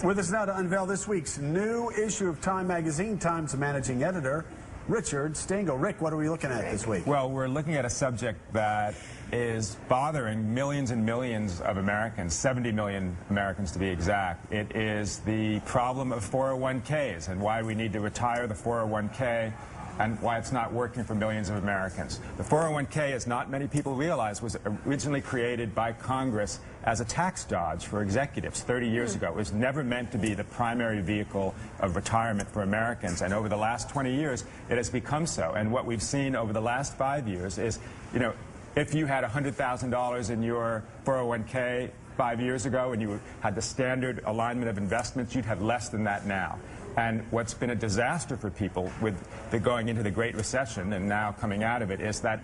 With us now to unveil this week's new issue of Time magazine, Time's managing editor, Richard Stengel. Rick, what are we looking at this week? Well, we're looking at a subject that is bothering millions and millions of Americans, 70 million Americans to be exact. It is the problem of 401ks and why we need to retire the 401k and why it's not working for millions of Americans. The 401k, as not many people realize, was originally created by Congress as a tax dodge for executives 30 years ago. It was never meant to be the primary vehicle of retirement for Americans, and over the last 20 years, it has become so. And what we've seen over the last 5 years is, you know, if you had $100,000 in your 401k 5 years ago and you had the standard alignment of investments, you'd have less than that now. And what's been a disaster for people with the going into the Great Recession and now coming out of it is that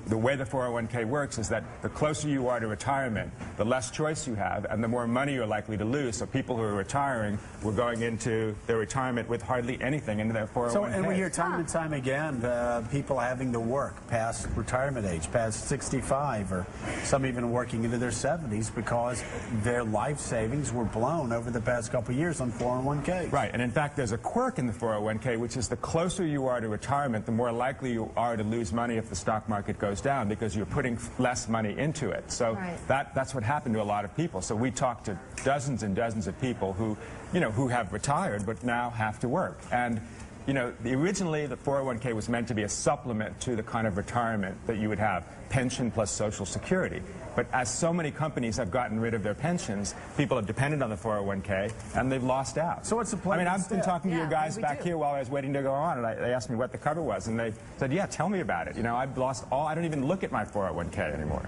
the way the 401k works is that the closer you are to retirement, the less choice you have and the more money you're likely to lose. So people who are retiring were going into their retirement with hardly anything into their 401k. So, and we hear time and time again people having to work past retirement age, past 65, or some even working into their 70s because their life savings were blown over the past couple of years on 401ks. Right, and in fact there's a quirk in the 401k, which is the closer you are to retirement, the more likely you are to lose money if the stock market goes down because you're putting less money into it. So that's what happened to a lot of people. So we talked to dozens and dozens of people who, you know, who have retired but now have to work. And, you know, originally the 401k was meant to be a supplement to the kind of retirement that you would have, pension plus Social Security. But as so many companies have gotten rid of their pensions, people have depended on the 401k and they've lost out. So what's the plan? I mean, I've been talking to you guys back here while I was waiting to go on, and they asked me what the cover was, and they said, yeah, tell me about it. You know, I've lost all, I don't even look at my 401k anymore.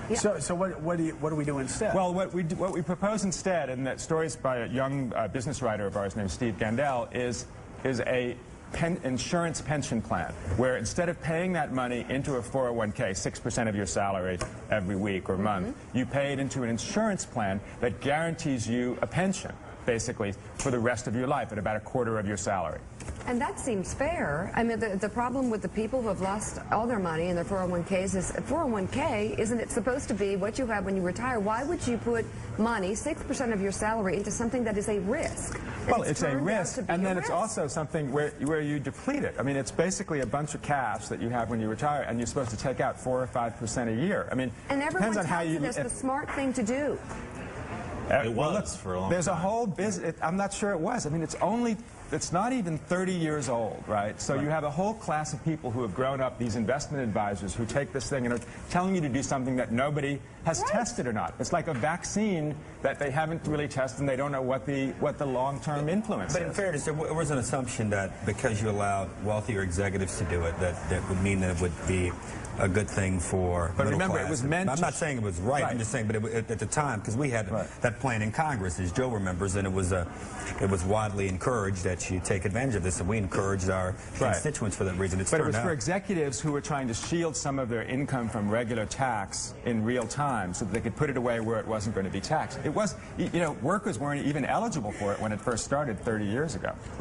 Yeah. So what do we do instead? Well, what we propose instead, and that story's by a young business writer of ours named Steve Gandel, is a insurance pension plan, where instead of paying that money into a 401k, 6% of your salary every week or month, you pay it into an insurance plan that guarantees you a pension, basically, for the rest of your life at about a quarter of your salary. And that seems fair. I mean, the problem with the people who have lost all their money in their 401ks is 401k, isn't it supposed to be what you have when you retire? Why would you put money, 6% of your salary, into something that is a risk? Well, it's a risk, and then it's also something where you deplete it. I mean, it's basically a bunch of cash that you have when you retire, and you're supposed to take out 4 or 5% a year. I mean, and everyone depends on how you. It's the smart thing to do. It was for a long time. There's a whole business. I'm not sure it was. I mean, it's not even 30 years old, right? So you have a whole class of people who have grown up, these investment advisors who take this thing and are telling you to do something that nobody has tested or not. It's like a vaccine that they haven't really tested and they don't know what the long-term influence is. But in fairness, there was an assumption that because you allowed wealthier executives to do it, that would mean that it would be a good thing for but middle remember, class. it was meant I'm not saying it was right. I'm just saying, but at the time, because we had that plan in Congress, as Joe remembers, and it was widely encouraged that you take advantage of this, and we encouraged our constituents for that reason. But it was for executives who were trying to shield some of their income from regular tax in real time, so that they could put it away where it wasn't going to be taxed. It was, you know, workers weren't even eligible for it when it first started 30 years ago.